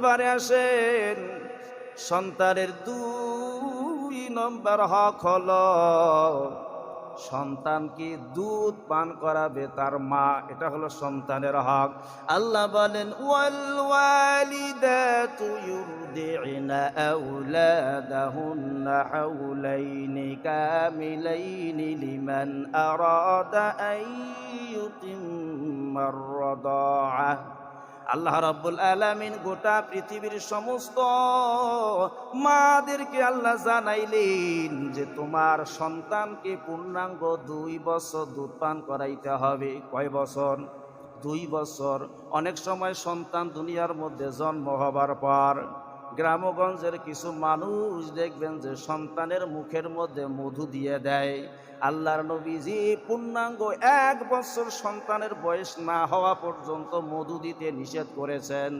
এবারে আসেন, সন্তানের 2 নম্বর হক হলো সন্তানকে দুধ পান করাবে তার মা। এটা হলো সন্তানের হক। আল্লাহ বলেন, ওয়াল ওয়ালিদাতু ইউরদি'না আওলাদাহুন্না হাওলাইনি কামিলাইনি লিমান আরাদা আন ইউতিম্মার রাদাআ। আল্লাহ রাব্বুল আলামিন গোটা পৃথিবীর সমস্ত মাদেরকে আল্লাহ জানাইলেন যে তোমার সন্তানকে পূর্ণাঙ্গ 2 বছর দুধ পান করাইতে হবে। কয় বছর? 2 বছর। অনেক সময় সন্তান দুনিয়ার মধ্যে জন্ম হবার পর গ্রামগঞ্জের কিছু মানুষ দেখবেন যে সন্তানের মুখের মধ্যে মধু দিয়ে দেয়। আল্লাহর নবীজি পূর্ণাঙ্গ 1 বছর সন্তানের বয়স না হওয়া পর্যন্ত মধু দিতে নিষেধ করেছেন।